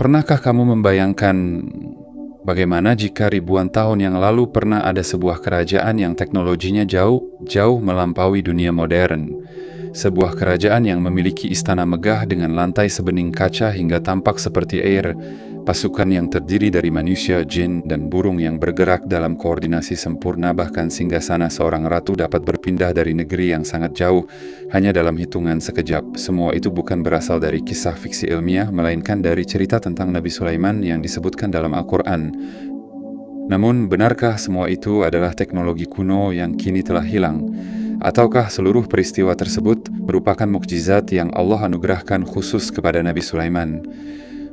Pernahkah kamu membayangkan bagaimana jika ribuan tahun yang lalu pernah ada sebuah kerajaan yang teknologinya jauh melampaui dunia modern? Sebuah kerajaan yang memiliki istana megah dengan lantai sebening kaca hingga tampak seperti air, pasukan yang terdiri dari manusia, jin, dan burung yang bergerak dalam koordinasi sempurna, bahkan singgasana seorang ratu dapat berpindah dari negeri yang sangat jauh hanya dalam hitungan sekejap. Semua itu bukan berasal dari kisah fiksi ilmiah, melainkan dari cerita tentang Nabi Sulaiman yang disebutkan dalam Al-Quran. Namun, benarkah semua itu adalah teknologi kuno yang kini telah hilang? Ataukah seluruh peristiwa tersebut merupakan mukjizat yang Allah anugerahkan khusus kepada Nabi Sulaiman?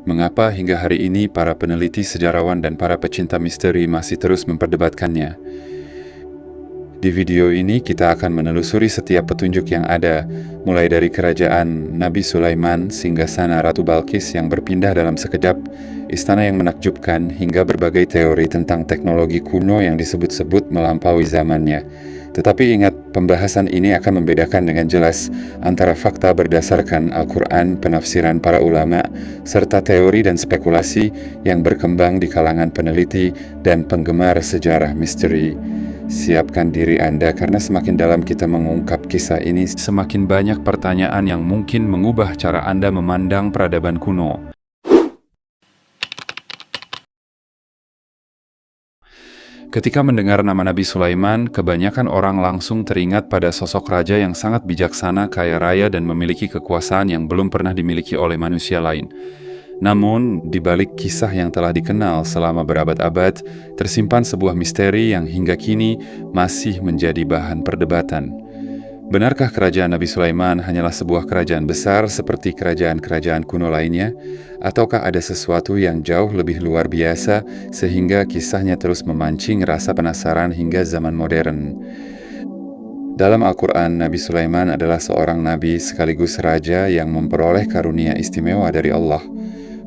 Mengapa hingga hari ini para peneliti, sejarawan, dan para pecinta misteri masih terus memperdebatkannya? Di video ini kita akan menelusuri setiap petunjuk yang ada, mulai dari kerajaan Nabi Sulaiman, singgasana Ratu Balqis yang berpindah dalam sekejap, istana yang menakjubkan, hingga berbagai teori tentang teknologi kuno yang disebut-sebut melampaui zamannya. Tetapi ingat, pembahasan ini akan membedakan dengan jelas antara fakta berdasarkan Al-Quran, penafsiran para ulama, serta teori dan spekulasi yang berkembang di kalangan peneliti dan penggemar sejarah misteri. Siapkan diri Anda, karena semakin dalam kita mengungkap kisah ini, semakin banyak pertanyaan yang mungkin mengubah cara Anda memandang peradaban kuno. Ketika mendengar nama Nabi Sulaiman, kebanyakan orang langsung teringat pada sosok raja yang sangat bijaksana, kaya raya, dan memiliki kekuasaan yang belum pernah dimiliki oleh manusia lain. Namun, di balik kisah yang telah dikenal selama berabad-abad, tersimpan sebuah misteri yang hingga kini masih menjadi bahan perdebatan. Benarkah kerajaan Nabi Sulaiman hanyalah sebuah kerajaan besar seperti kerajaan-kerajaan kuno lainnya? Ataukah ada sesuatu yang jauh lebih luar biasa sehingga kisahnya terus memancing rasa penasaran hingga zaman modern? Dalam Al-Quran, Nabi Sulaiman adalah seorang nabi sekaligus raja yang memperoleh karunia istimewa dari Allah.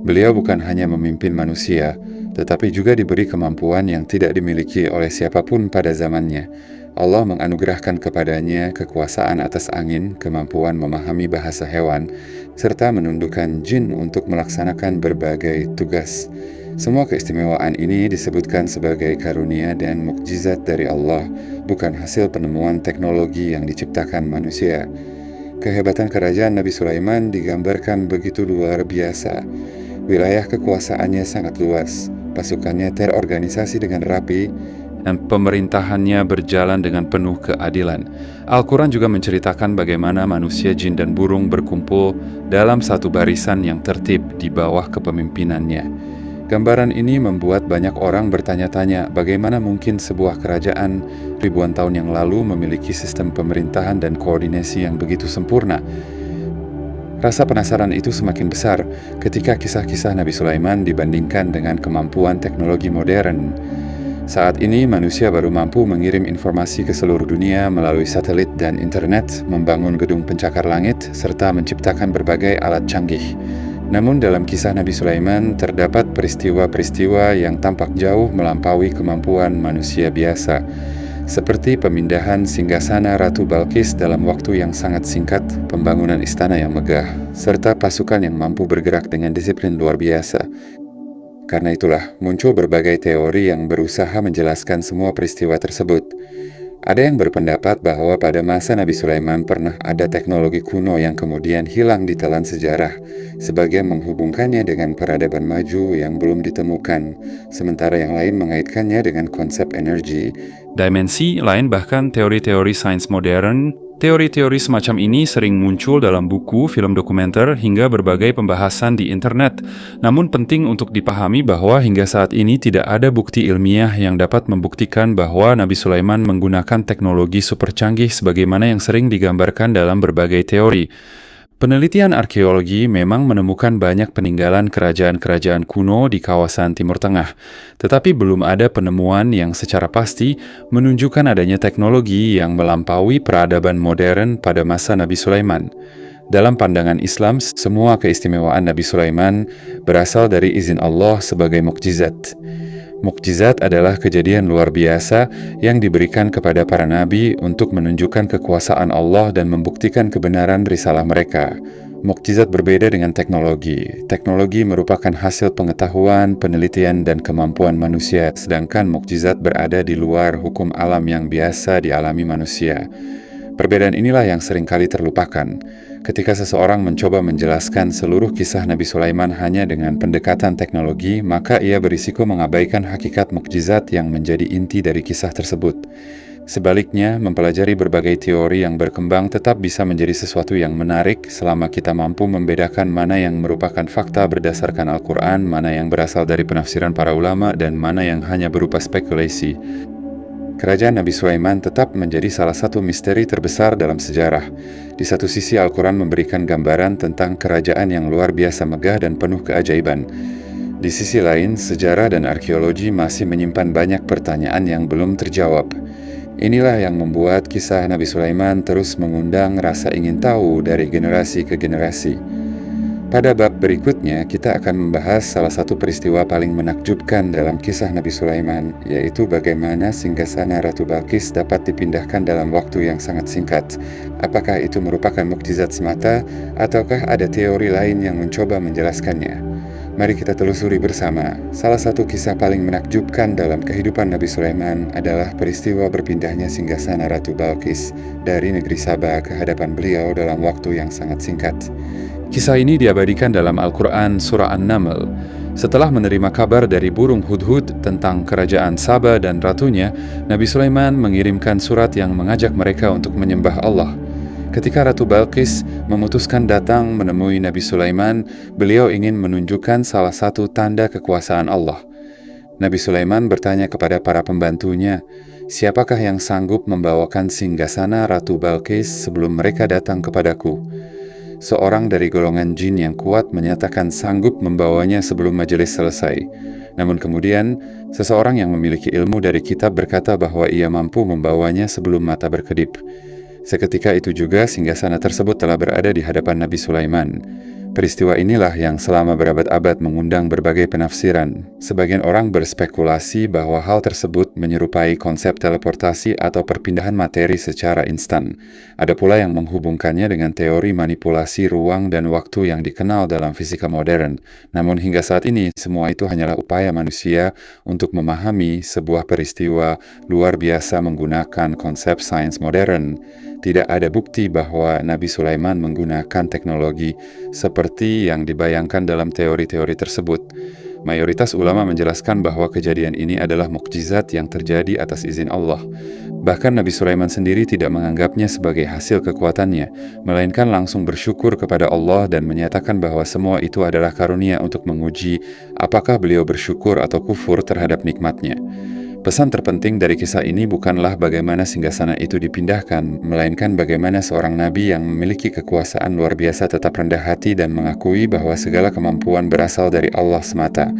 Beliau bukan hanya memimpin manusia, tetapi juga diberi kemampuan yang tidak dimiliki oleh siapapun pada zamannya. Allah menganugerahkan kepadanya kekuasaan atas angin, kemampuan memahami bahasa hewan, serta menundukkan jin untuk melaksanakan berbagai tugas. Semua keistimewaan ini disebutkan sebagai karunia dan mukjizat dari Allah, bukan hasil penemuan teknologi yang diciptakan manusia. Kehebatan kerajaan Nabi Sulaiman digambarkan begitu luar biasa. Wilayah kekuasaannya sangat luas, pasukannya terorganisasi dengan rapi, dan pemerintahannya berjalan dengan penuh keadilan. Al-Quran juga menceritakan bagaimana manusia, jin, dan burung berkumpul dalam satu barisan yang tertib di bawah kepemimpinannya. Gambaran ini membuat banyak orang bertanya-tanya bagaimana mungkin sebuah kerajaan ribuan tahun yang lalu memiliki sistem pemerintahan dan koordinasi yang begitu sempurna. Rasa penasaran itu semakin besar ketika kisah-kisah Nabi Sulaiman dibandingkan dengan kemampuan teknologi modern. Saat ini manusia baru mampu mengirim informasi ke seluruh dunia melalui satelit dan internet, membangun gedung pencakar langit, serta menciptakan berbagai alat canggih. Namun dalam kisah Nabi Sulaiman terdapat peristiwa-peristiwa yang tampak jauh melampaui kemampuan manusia biasa, seperti pemindahan singgasana Ratu Balqis dalam waktu yang sangat singkat, pembangunan istana yang megah, serta pasukan yang mampu bergerak dengan disiplin luar biasa. Karena itulah muncul berbagai teori yang berusaha menjelaskan semua peristiwa tersebut. Ada yang berpendapat bahwa pada masa Nabi Sulaiman pernah ada teknologi kuno yang kemudian hilang di telan sejarah, sebagian menghubungkannya dengan peradaban maju yang belum ditemukan, sementara yang lain mengaitkannya dengan konsep energi, dimensi lain, bahkan teori-teori sains modern. Teori-teori semacam ini sering muncul dalam buku, film dokumenter, hingga berbagai pembahasan di internet. Namun penting untuk dipahami bahwa hingga saat ini tidak ada bukti ilmiah yang dapat membuktikan bahwa Nabi Sulaiman menggunakan teknologi super canggih sebagaimana yang sering digambarkan dalam berbagai teori. Penelitian arkeologi memang menemukan banyak peninggalan kerajaan-kerajaan kuno di kawasan Timur Tengah, tetapi belum ada penemuan yang secara pasti menunjukkan adanya teknologi yang melampaui peradaban modern pada masa Nabi Sulaiman. Dalam pandangan Islam, semua keistimewaan Nabi Sulaiman berasal dari izin Allah sebagai mukjizat. Mukjizat adalah kejadian luar biasa yang diberikan kepada para nabi untuk menunjukkan kekuasaan Allah dan membuktikan kebenaran risalah mereka. Mukjizat berbeda dengan teknologi. Teknologi merupakan hasil pengetahuan, penelitian, dan kemampuan manusia, sedangkan mukjizat berada di luar hukum alam yang biasa dialami manusia. Perbedaan inilah yang seringkali terlupakan. Ketika seseorang mencoba menjelaskan seluruh kisah Nabi Sulaiman hanya dengan pendekatan teknologi, maka ia berisiko mengabaikan hakikat mukjizat yang menjadi inti dari kisah tersebut. Sebaliknya, mempelajari berbagai teori yang berkembang tetap bisa menjadi sesuatu yang menarik selama kita mampu membedakan mana yang merupakan fakta berdasarkan Al-Quran, mana yang berasal dari penafsiran para ulama, dan mana yang hanya berupa spekulasi. Kerajaan Nabi Sulaiman tetap menjadi salah satu misteri terbesar dalam sejarah. Di satu sisi, Al-Quran memberikan gambaran tentang kerajaan yang luar biasa megah dan penuh keajaiban. Di sisi lain, sejarah dan arkeologi masih menyimpan banyak pertanyaan yang belum terjawab. Inilah yang membuat kisah Nabi Sulaiman terus mengundang rasa ingin tahu dari generasi ke generasi. Pada bab berikutnya, kita akan membahas salah satu peristiwa paling menakjubkan dalam kisah Nabi Sulaiman, yaitu bagaimana singgasana Ratu Balqis dapat dipindahkan dalam waktu yang sangat singkat. Apakah itu merupakan mukjizat semata, ataukah ada teori lain yang mencoba menjelaskannya? Mari kita telusuri bersama. Salah satu kisah paling menakjubkan dalam kehidupan Nabi Sulaiman adalah peristiwa berpindahnya singgasana Ratu Balqis dari negeri Sabah ke hadapan beliau dalam waktu yang sangat singkat. Kisah ini diabadikan dalam Al-Quran Surah An-Naml. Setelah menerima kabar dari burung hudhud tentang kerajaan Sabah dan ratunya, Nabi Sulaiman mengirimkan surat yang mengajak mereka untuk menyembah Allah. Ketika Ratu Balqis memutuskan datang menemui Nabi Sulaiman, beliau ingin menunjukkan salah satu tanda kekuasaan Allah. Nabi Sulaiman bertanya kepada para pembantunya, "Siapakah yang sanggup membawakan singgasana Ratu Balqis sebelum mereka datang kepadaku?" Seorang dari golongan jin yang kuat menyatakan sanggup membawanya sebelum majelis selesai. Namun kemudian, seseorang yang memiliki ilmu dari kitab berkata bahwa ia mampu membawanya sebelum mata berkedip. Seketika itu juga singgasana tersebut telah berada di hadapan Nabi Sulaiman. Peristiwa inilah yang selama berabad-abad mengundang berbagai penafsiran. Sebagian orang berspekulasi bahwa hal tersebut menyerupai konsep teleportasi atau perpindahan materi secara instan. Ada pula yang menghubungkannya dengan teori manipulasi ruang dan waktu yang dikenal dalam fisika modern. Namun hingga saat ini, semua itu hanyalah upaya manusia untuk memahami sebuah peristiwa luar biasa menggunakan konsep sains modern. Tidak ada bukti bahwa Nabi Sulaiman menggunakan teknologi seperti yang dibayangkan dalam teori-teori tersebut. Mayoritas ulama menjelaskan bahwa kejadian ini adalah mukjizat yang terjadi atas izin Allah. Bahkan Nabi Sulaiman sendiri tidak menganggapnya sebagai hasil kekuatannya, melainkan langsung bersyukur kepada Allah dan menyatakan bahwa semua itu adalah karunia untuk menguji apakah beliau bersyukur atau kufur terhadap nikmatnya. Pesan terpenting dari kisah ini bukanlah bagaimana singgasana itu dipindahkan, melainkan bagaimana seorang nabi yang memiliki kekuasaan luar biasa tetap rendah hati dan mengakui bahwa segala kemampuan berasal dari Allah semata.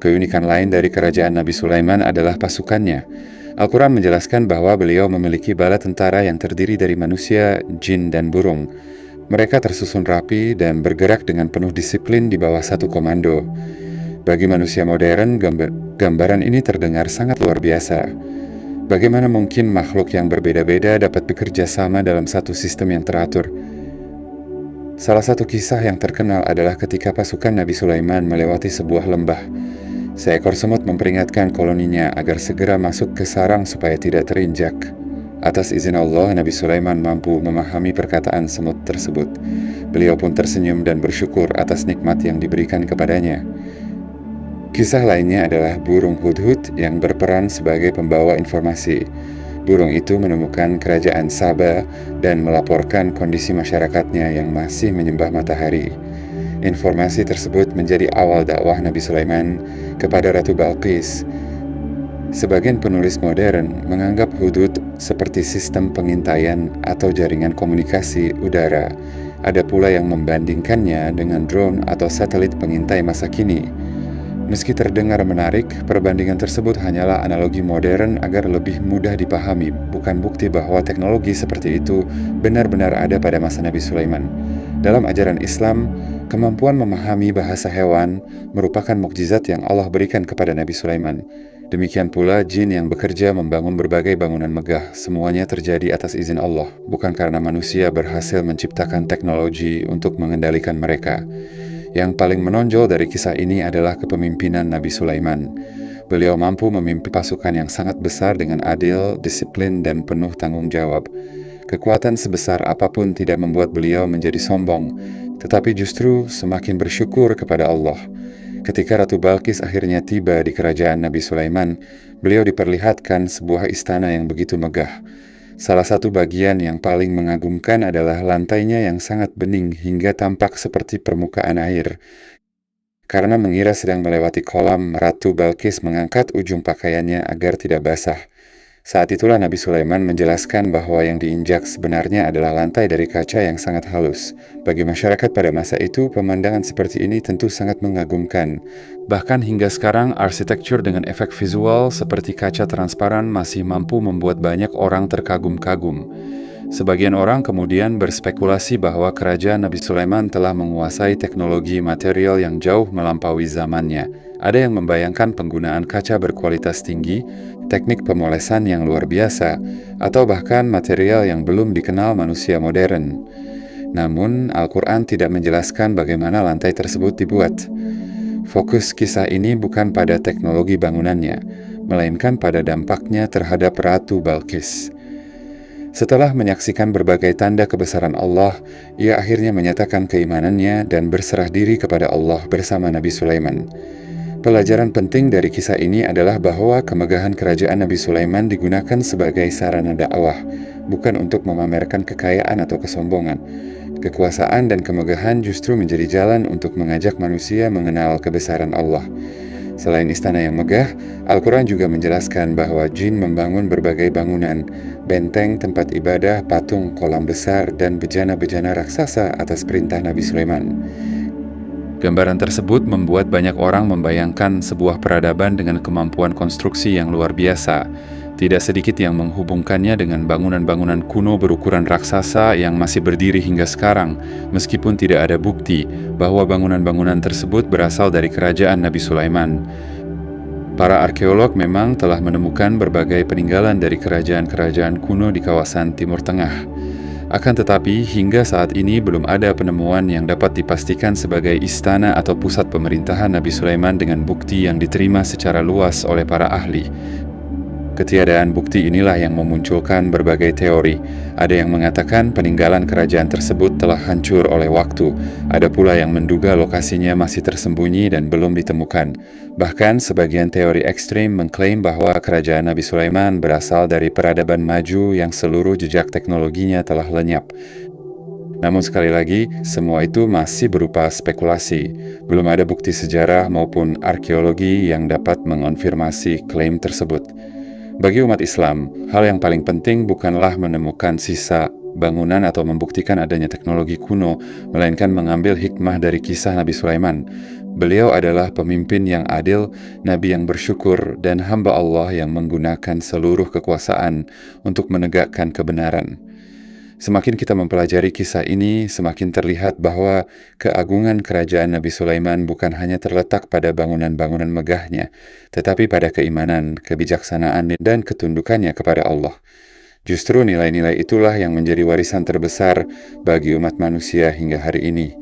Keunikan lain dari kerajaan Nabi Sulaiman adalah pasukannya. Al-Quran menjelaskan bahwa beliau memiliki bala tentara yang terdiri dari manusia, jin, dan burung. Mereka tersusun rapi dan bergerak dengan penuh disiplin di bawah satu komando. Bagi manusia modern, gambaran ini terdengar sangat luar biasa. Bagaimana mungkin makhluk yang berbeda-beda dapat bekerja sama dalam satu sistem yang teratur? Salah satu kisah yang terkenal adalah ketika pasukan Nabi Sulaiman melewati sebuah lembah. Seekor semut memperingatkan koloninya agar segera masuk ke sarang supaya tidak terinjak. Atas izin Allah, Nabi Sulaiman mampu memahami perkataan semut tersebut. Beliau pun tersenyum dan bersyukur atas nikmat yang diberikan kepadanya. Kisah lainnya adalah burung hudhud yang berperan sebagai pembawa informasi. Burung itu menemukan kerajaan Sabah dan melaporkan kondisi masyarakatnya yang masih menyembah matahari. Informasi tersebut menjadi awal dakwah Nabi Sulaiman kepada Ratu Balqis. Sebagian penulis modern menganggap hudhud seperti sistem pengintaian atau jaringan komunikasi udara. Ada pula yang membandingkannya dengan drone atau satelit pengintai masa kini. Meski terdengar menarik, perbandingan tersebut hanyalah analogi modern agar lebih mudah dipahami, bukan bukti bahwa teknologi seperti itu benar-benar ada pada masa Nabi Sulaiman. Dalam ajaran Islam, kemampuan memahami bahasa hewan merupakan mukjizat yang Allah berikan kepada Nabi Sulaiman. Demikian pula jin yang bekerja membangun berbagai bangunan megah, semuanya terjadi atas izin Allah, bukan karena manusia berhasil menciptakan teknologi untuk mengendalikan mereka. Yang paling menonjol dari kisah ini adalah kepemimpinan Nabi Sulaiman. Beliau mampu memimpin pasukan yang sangat besar dengan adil, disiplin, dan penuh tanggung jawab. Kekuatan sebesar apapun tidak membuat beliau menjadi sombong, tetapi justru semakin bersyukur kepada Allah. Ketika Ratu Balkis akhirnya tiba di kerajaan Nabi Sulaiman, beliau diperlihatkan sebuah istana yang begitu megah. Salah satu bagian yang paling mengagumkan adalah lantainya yang sangat bening hingga tampak seperti permukaan air. Karena mengira sedang melewati kolam, Ratu Balkis mengangkat ujung pakaiannya agar tidak basah. Saat itulah Nabi Sulaiman menjelaskan bahwa yang diinjak sebenarnya adalah lantai dari kaca yang sangat halus. Bagi masyarakat pada masa itu, pemandangan seperti ini tentu sangat mengagumkan. Bahkan hingga sekarang, arsitektur dengan efek visual seperti kaca transparan masih mampu membuat banyak orang terkagum-kagum. Sebagian orang kemudian berspekulasi bahwa kerajaan Nabi Sulaiman telah menguasai teknologi material yang jauh melampaui zamannya. Ada yang membayangkan penggunaan kaca berkualitas tinggi, teknik pemolesan yang luar biasa, atau bahkan material yang belum dikenal manusia modern. Namun, Al-Quran tidak menjelaskan bagaimana lantai tersebut dibuat. Fokus kisah ini bukan pada teknologi bangunannya, melainkan pada dampaknya terhadap Ratu Balkis. Setelah menyaksikan berbagai tanda kebesaran Allah, ia akhirnya menyatakan keimanannya dan berserah diri kepada Allah bersama Nabi Sulaiman. Pelajaran penting dari kisah ini adalah bahwa kemegahan kerajaan Nabi Sulaiman digunakan sebagai sarana dakwah, bukan untuk memamerkan kekayaan atau kesombongan. Kekuasaan dan kemegahan justru menjadi jalan untuk mengajak manusia mengenal kebesaran Allah. Selain istana yang megah, Al-Quran juga menjelaskan bahwa jin membangun berbagai bangunan, benteng, tempat ibadah, patung, kolam besar, dan bejana-bejana raksasa atas perintah Nabi Sulaiman. Gambaran tersebut membuat banyak orang membayangkan sebuah peradaban dengan kemampuan konstruksi yang luar biasa. Tidak sedikit yang menghubungkannya dengan bangunan-bangunan kuno berukuran raksasa yang masih berdiri hingga sekarang, meskipun tidak ada bukti bahwa bangunan-bangunan tersebut berasal dari kerajaan Nabi Sulaiman. Para arkeolog memang telah menemukan berbagai peninggalan dari kerajaan-kerajaan kuno di kawasan Timur Tengah. Akan tetapi, hingga saat ini belum ada penemuan yang dapat dipastikan sebagai istana atau pusat pemerintahan Nabi Sulaiman dengan bukti yang diterima secara luas oleh para ahli. Ketiadaan bukti inilah yang memunculkan berbagai teori. Ada yang mengatakan peninggalan kerajaan tersebut telah hancur oleh waktu. Ada pula yang menduga lokasinya masih tersembunyi dan belum ditemukan. Bahkan sebagian teori ekstrim mengklaim bahwa kerajaan Nabi Sulaiman berasal dari peradaban maju yang seluruh jejak teknologinya telah lenyap. Namun sekali lagi, semua itu masih berupa spekulasi. Belum ada bukti sejarah maupun arkeologi yang dapat mengonfirmasi klaim tersebut. Bagi umat Islam, hal yang paling penting bukanlah menemukan sisa bangunan atau membuktikan adanya teknologi kuno, melainkan mengambil hikmah dari kisah Nabi Sulaiman. Beliau adalah pemimpin yang adil, nabi yang bersyukur, dan hamba Allah yang menggunakan seluruh kekuasaan untuk menegakkan kebenaran. Semakin kita mempelajari kisah ini, semakin terlihat bahwa keagungan kerajaan Nabi Sulaiman bukan hanya terletak pada bangunan-bangunan megahnya, tetapi pada keimanan, kebijaksanaan, dan ketundukannya kepada Allah. Justru nilai-nilai itulah yang menjadi warisan terbesar bagi umat manusia hingga hari ini.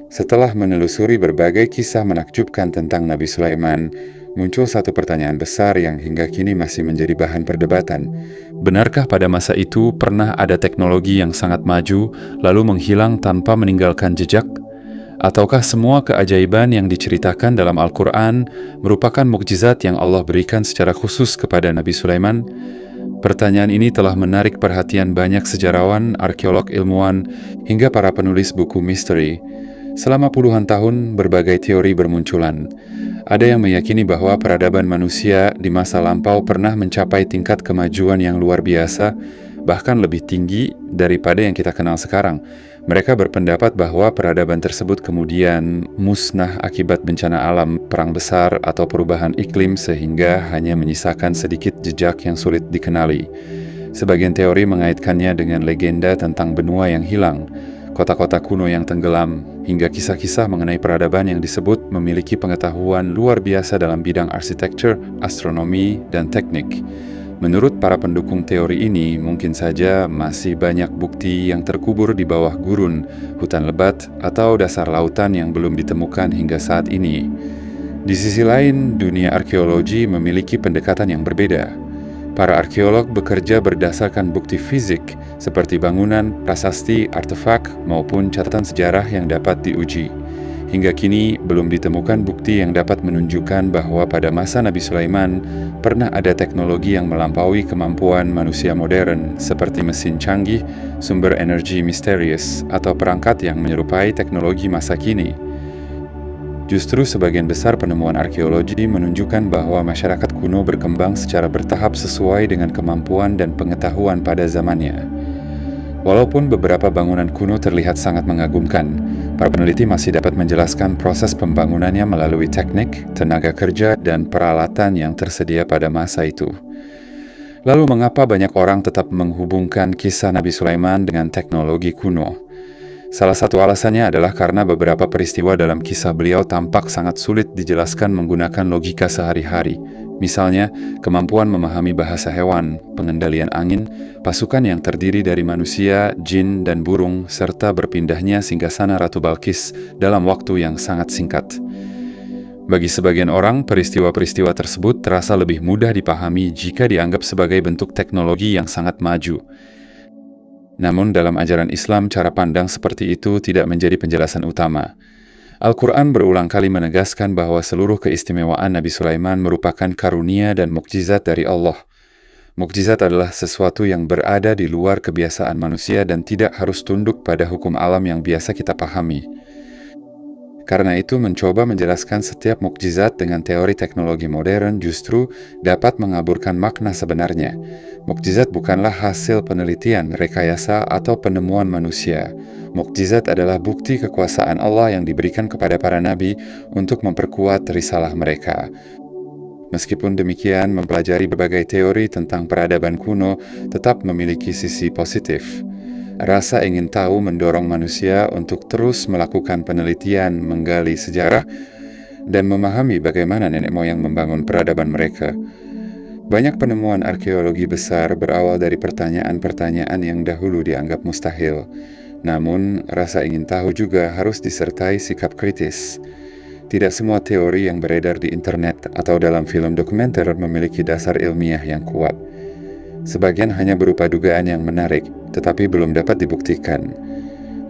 Setelah menelusuri berbagai kisah menakjubkan tentang Nabi Sulaiman, muncul satu pertanyaan besar yang hingga kini masih menjadi bahan perdebatan. Benarkah pada masa itu pernah ada teknologi yang sangat maju, lalu menghilang tanpa meninggalkan jejak? Ataukah semua keajaiban yang diceritakan dalam Al-Quran merupakan mukjizat yang Allah berikan secara khusus kepada Nabi Sulaiman? Pertanyaan ini telah menarik perhatian banyak sejarawan, arkeolog, ilmuwan, hingga para penulis buku misteri. Selama puluhan tahun, berbagai teori bermunculan. Ada yang meyakini bahwa peradaban manusia di masa lampau pernah mencapai tingkat kemajuan yang luar biasa, bahkan lebih tinggi daripada yang kita kenal sekarang. Mereka berpendapat bahwa peradaban tersebut kemudian musnah akibat bencana alam, perang besar, atau perubahan iklim sehingga hanya menyisakan sedikit jejak yang sulit dikenali. Sebagian teori mengaitkannya dengan legenda tentang benua yang hilang. kota-kota kuno yang tenggelam, hingga kisah-kisah mengenai peradaban yang disebut memiliki pengetahuan luar biasa dalam bidang arsitektur, astronomi, dan teknik. Menurut para pendukung teori ini, mungkin saja masih banyak bukti yang terkubur di bawah gurun, hutan lebat, atau dasar lautan yang belum ditemukan hingga saat ini. Di sisi lain, dunia arkeologi memiliki pendekatan yang berbeda. Para arkeolog bekerja berdasarkan bukti fisik, seperti bangunan, prasasti, artefak, maupun catatan sejarah yang dapat diuji. Hingga kini, belum ditemukan bukti yang dapat menunjukkan bahwa pada masa Nabi Sulaiman pernah ada teknologi yang melampaui kemampuan manusia modern, seperti mesin canggih, sumber energi misterius, atau perangkat yang menyerupai teknologi masa kini. Justru sebagian besar penemuan arkeologi menunjukkan bahwa masyarakat kuno berkembang secara bertahap sesuai dengan kemampuan dan pengetahuan pada zamannya. Walaupun beberapa bangunan kuno terlihat sangat mengagumkan, para peneliti masih dapat menjelaskan proses pembangunannya melalui teknik, tenaga kerja, dan peralatan yang tersedia pada masa itu. Lalu mengapa banyak orang tetap menghubungkan kisah Nabi Sulaiman dengan teknologi kuno? Salah satu alasannya adalah karena beberapa peristiwa dalam kisah beliau tampak sangat sulit dijelaskan menggunakan logika sehari-hari. Misalnya, kemampuan memahami bahasa hewan, pengendalian angin, pasukan yang terdiri dari manusia, jin, dan burung, serta berpindahnya singgasana Ratu Balkis dalam waktu yang sangat singkat. Bagi sebagian orang, peristiwa-peristiwa tersebut terasa lebih mudah dipahami jika dianggap sebagai bentuk teknologi yang sangat maju. Namun dalam ajaran Islam, cara pandang seperti itu tidak menjadi penjelasan utama. Al-Quran berulang kali menegaskan bahwa seluruh keistimewaan Nabi Sulaiman merupakan karunia dan mukjizat dari Allah. Mukjizat adalah sesuatu yang berada di luar kebiasaan manusia dan tidak harus tunduk pada hukum alam yang biasa kita pahami. Karena itu, mencoba menjelaskan setiap mukjizat dengan teori teknologi modern justru dapat mengaburkan makna sebenarnya. Mukjizat bukanlah hasil penelitian, rekayasa, atau penemuan manusia. Mukjizat adalah bukti kekuasaan Allah yang diberikan kepada para nabi untuk memperkuat risalah mereka. Meskipun demikian, mempelajari berbagai teori tentang peradaban kuno tetap memiliki sisi positif. Rasa ingin tahu mendorong manusia untuk terus melakukan penelitian, menggali sejarah, dan memahami bagaimana nenek moyang membangun peradaban mereka. Banyak penemuan arkeologi besar berawal dari pertanyaan-pertanyaan yang dahulu dianggap mustahil. Namun, rasa ingin tahu juga harus disertai sikap kritis. Tidak semua teori yang beredar di internet atau dalam film dokumenter memiliki dasar ilmiah yang kuat. Sebagian hanya berupa dugaan yang menarik, tetapi belum dapat dibuktikan.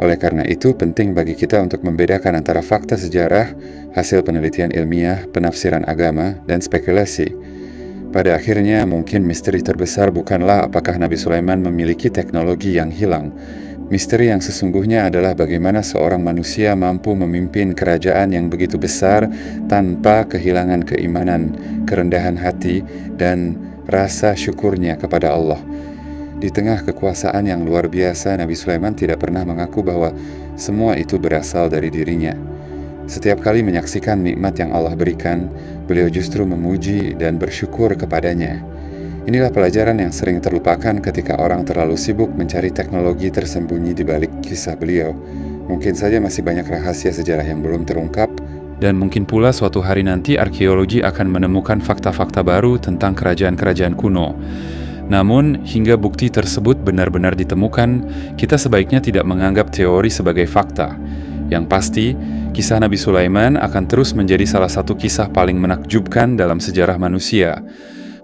Oleh karena itu, penting bagi kita untuk membedakan antara fakta sejarah, hasil penelitian ilmiah, penafsiran agama, dan spekulasi. Pada akhirnya, mungkin misteri terbesar bukanlah apakah Nabi Sulaiman memiliki teknologi yang hilang. Misteri yang sesungguhnya adalah bagaimana seorang manusia mampu memimpin kerajaan yang begitu besar tanpa kehilangan keimanan, kerendahan hati, dan rasa syukurnya kepada Allah. Di tengah kekuasaan yang luar biasa, Nabi Sulaiman tidak pernah mengaku bahwa semua itu berasal dari dirinya. Setiap kali menyaksikan nikmat yang Allah berikan, beliau justru memuji dan bersyukur kepadanya. Inilah pelajaran yang sering terlupakan ketika orang terlalu sibuk mencari teknologi tersembunyi di balik kisah beliau. Mungkin saja masih banyak rahasia sejarah yang belum terungkap, dan mungkin pula suatu hari nanti arkeologi akan menemukan fakta-fakta baru tentang kerajaan-kerajaan kuno. Namun, hingga bukti tersebut benar-benar ditemukan, kita sebaiknya tidak menganggap teori sebagai fakta. Yang pasti, kisah Nabi Sulaiman akan terus menjadi salah satu kisah paling menakjubkan dalam sejarah manusia.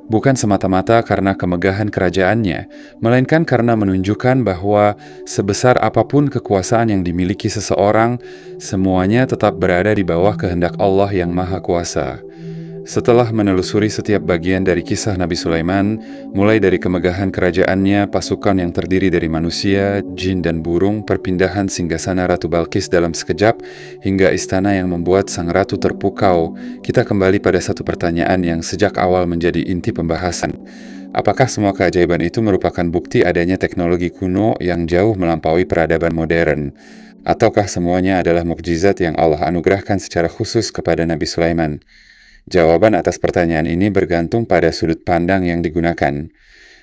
Bukan semata-mata karena kemegahan kerajaannya, melainkan karena menunjukkan bahwa sebesar apapun kekuasaan yang dimiliki seseorang, semuanya tetap berada di bawah kehendak Allah yang Maha Kuasa. Setelah menelusuri setiap bagian dari kisah Nabi Sulaiman, mulai dari kemegahan kerajaannya, pasukan yang terdiri dari manusia, jin, dan burung, perpindahan singgasana Ratu Balkis dalam sekejap, hingga istana yang membuat sang ratu terpukau, kita kembali pada satu pertanyaan yang sejak awal menjadi inti pembahasan. Apakah semua keajaiban itu merupakan bukti adanya teknologi kuno yang jauh melampaui peradaban modern? Ataukah semuanya adalah mukjizat yang Allah anugerahkan secara khusus kepada Nabi Sulaiman? Jawaban atas pertanyaan ini bergantung pada sudut pandang yang digunakan.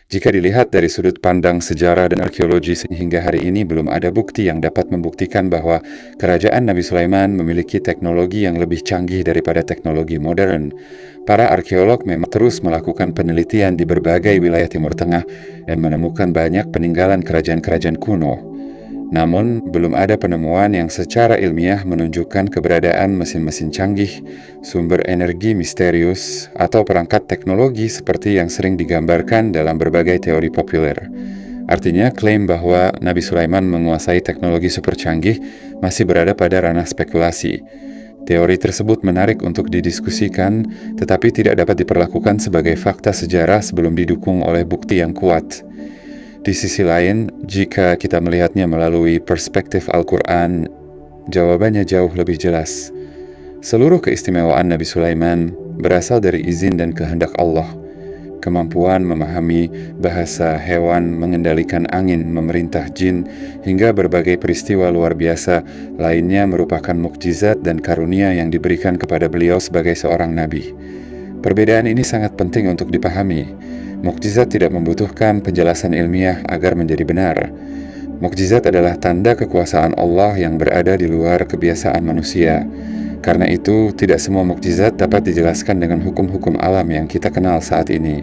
Jika dilihat dari sudut pandang sejarah dan arkeologi hingga hari ini belum ada bukti yang dapat membuktikan bahwa kerajaan Nabi Sulaiman memiliki teknologi yang lebih canggih daripada teknologi modern. Para arkeolog memang terus melakukan penelitian di berbagai wilayah Timur Tengah dan menemukan banyak peninggalan kerajaan-kerajaan kuno. Namun, belum ada penemuan yang secara ilmiah menunjukkan keberadaan mesin-mesin canggih, sumber energi misterius, atau perangkat teknologi seperti yang sering digambarkan dalam berbagai teori populer. Artinya, klaim bahwa Nabi Sulaiman menguasai teknologi super canggih masih berada pada ranah spekulasi. Teori tersebut menarik untuk didiskusikan, tetapi tidak dapat diperlakukan sebagai fakta sejarah sebelum didukung oleh bukti yang kuat. Di sisi lain, jika kita melihatnya melalui perspektif Al-Quran, jawabannya jauh lebih jelas. Seluruh keistimewaan Nabi Sulaiman berasal dari izin dan kehendak Allah. Kemampuan memahami bahasa hewan, mengendalikan angin, memerintah jin, hingga berbagai peristiwa luar biasa lainnya merupakan mukjizat dan karunia yang diberikan kepada beliau sebagai seorang nabi. Perbedaan ini sangat penting untuk dipahami. Mukjizat tidak membutuhkan penjelasan ilmiah agar menjadi benar. Mukjizat adalah tanda kekuasaan Allah yang berada di luar kebiasaan manusia. Karena itu, tidak semua mukjizat dapat dijelaskan dengan hukum-hukum alam yang kita kenal saat ini.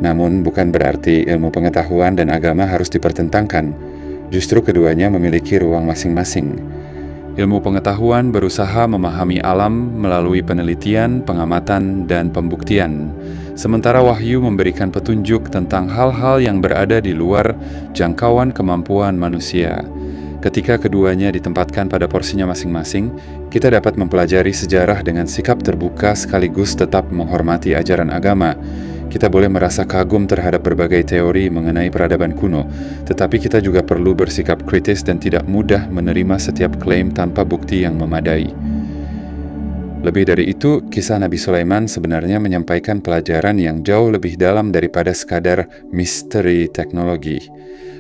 Namun, bukan berarti ilmu pengetahuan dan agama harus dipertentangkan. Justru keduanya memiliki ruang masing-masing. Ilmu pengetahuan berusaha memahami alam melalui penelitian, pengamatan, dan pembuktian. Sementara wahyu memberikan petunjuk tentang hal-hal yang berada di luar jangkauan kemampuan manusia. Ketika keduanya ditempatkan pada porsinya masing-masing, kita dapat mempelajari sejarah dengan sikap terbuka sekaligus tetap menghormati ajaran agama. Kita boleh merasa kagum terhadap berbagai teori mengenai peradaban kuno, tetapi kita juga perlu bersikap kritis dan tidak mudah menerima setiap klaim tanpa bukti yang memadai. Lebih dari itu, kisah Nabi Sulaiman sebenarnya menyampaikan pelajaran yang jauh lebih dalam daripada sekadar misteri teknologi.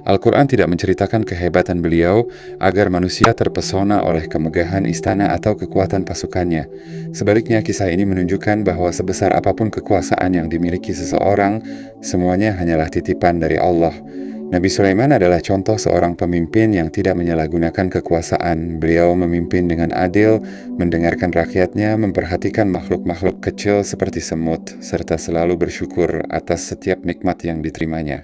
Al-Quran tidak menceritakan kehebatan beliau agar manusia terpesona oleh kemegahan istana atau kekuatan pasukannya. Sebaliknya, kisah ini menunjukkan bahwa sebesar apapun kekuasaan yang dimiliki seseorang, semuanya hanyalah titipan dari Allah. Nabi Sulaiman adalah contoh seorang pemimpin yang tidak menyalahgunakan kekuasaan. Beliau memimpin dengan adil, mendengarkan rakyatnya, memperhatikan makhluk-makhluk kecil seperti semut, serta selalu bersyukur atas setiap nikmat yang diterimanya.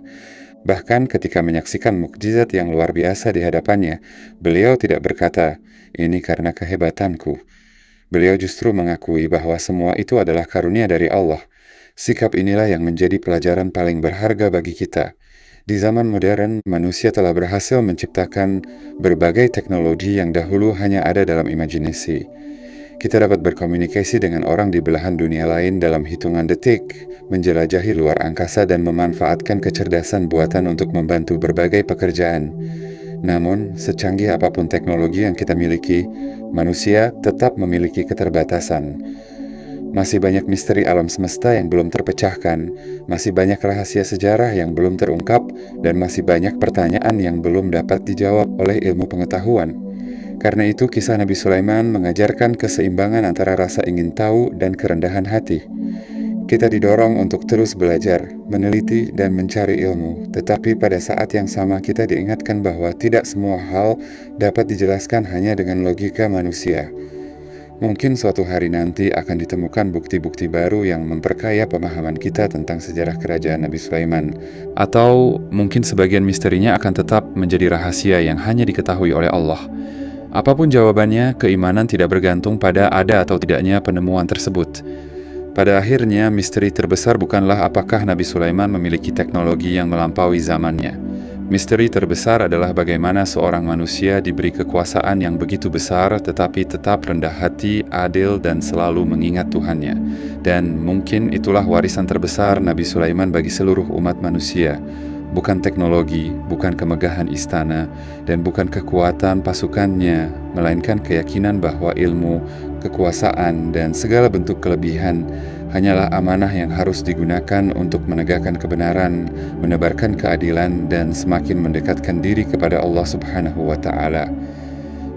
Bahkan ketika menyaksikan mukjizat yang luar biasa di hadapannya, beliau tidak berkata, "Ini karena kehebatanku." Beliau justru mengakui bahwa semua itu adalah karunia dari Allah. Sikap inilah yang menjadi pelajaran paling berharga bagi kita. Di zaman modern, manusia telah berhasil menciptakan berbagai teknologi yang dahulu hanya ada dalam imajinasi. Kita dapat berkomunikasi dengan orang di belahan dunia lain dalam hitungan detik, menjelajahi luar angkasa dan memanfaatkan kecerdasan buatan untuk membantu berbagai pekerjaan. Namun, secanggih apapun teknologi yang kita miliki, manusia tetap memiliki keterbatasan. Masih banyak misteri alam semesta yang belum terpecahkan, masih banyak rahasia sejarah yang belum terungkap, dan masih banyak pertanyaan yang belum dapat dijawab oleh ilmu pengetahuan. Karena itu, kisah Nabi Sulaiman mengajarkan keseimbangan antara rasa ingin tahu dan kerendahan hati. Kita didorong untuk terus belajar, meneliti, dan mencari ilmu, tetapi pada saat yang sama kita diingatkan bahwa tidak semua hal dapat dijelaskan hanya dengan logika manusia. Mungkin suatu hari nanti akan ditemukan bukti-bukti baru yang memperkaya pemahaman kita tentang sejarah kerajaan Nabi Sulaiman. Atau mungkin sebagian misterinya akan tetap menjadi rahasia yang hanya diketahui oleh Allah. Apapun jawabannya, keimanan tidak bergantung pada ada atau tidaknya penemuan tersebut. Pada akhirnya, misteri terbesar bukanlah apakah Nabi Sulaiman memiliki teknologi yang melampaui zamannya. Misteri terbesar adalah bagaimana seorang manusia diberi kekuasaan yang begitu besar tetapi tetap rendah hati, adil, dan selalu mengingat Tuhannya. Dan mungkin itulah warisan terbesar Nabi Sulaiman bagi seluruh umat manusia. Bukan teknologi, bukan kemegahan istana, dan bukan kekuatan pasukannya, melainkan keyakinan bahwa ilmu, kekuasaan, dan segala bentuk kelebihan hanyalah amanah yang harus digunakan untuk menegakkan kebenaran, menebarkan keadilan, dan semakin mendekatkan diri kepada Allah Subhanahu wa Ta'ala.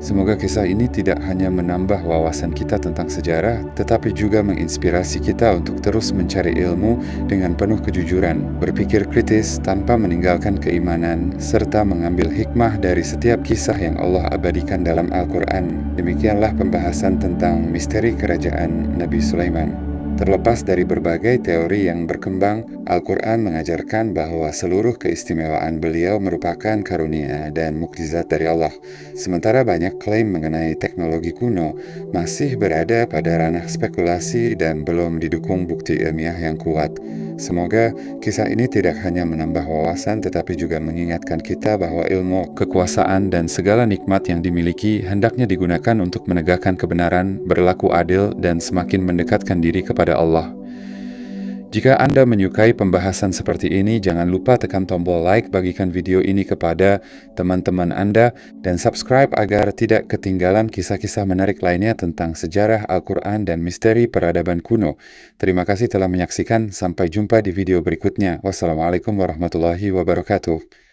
Semoga kisah ini tidak hanya menambah wawasan kita tentang sejarah, tetapi juga menginspirasi kita untuk terus mencari ilmu dengan penuh kejujuran, berpikir kritis tanpa meninggalkan keimanan, serta mengambil hikmah dari setiap kisah yang Allah abadikan dalam Al-Quran. Demikianlah pembahasan tentang misteri kerajaan Nabi Sulaiman. Terlepas dari berbagai teori yang berkembang, Al-Quran mengajarkan bahwa seluruh keistimewaan beliau merupakan karunia dan mukjizat dari Allah. Sementara banyak klaim mengenai teknologi kuno masih berada pada ranah spekulasi dan belum didukung bukti ilmiah yang kuat. Semoga kisah ini tidak hanya menambah wawasan tetapi juga mengingatkan kita bahwa ilmu, kekuasaan, dan segala nikmat yang dimiliki hendaknya digunakan untuk menegakkan kebenaran, berlaku adil, dan semakin mendekatkan diri kepada Allah. Jika Anda menyukai pembahasan seperti ini, jangan lupa tekan tombol like, bagikan video ini kepada teman-teman Anda, dan subscribe agar tidak ketinggalan kisah-kisah menarik lainnya tentang sejarah Al-Quran dan misteri peradaban kuno. Terima kasih telah menyaksikan, sampai jumpa di video berikutnya. Wassalamualaikum warahmatullahi wabarakatuh.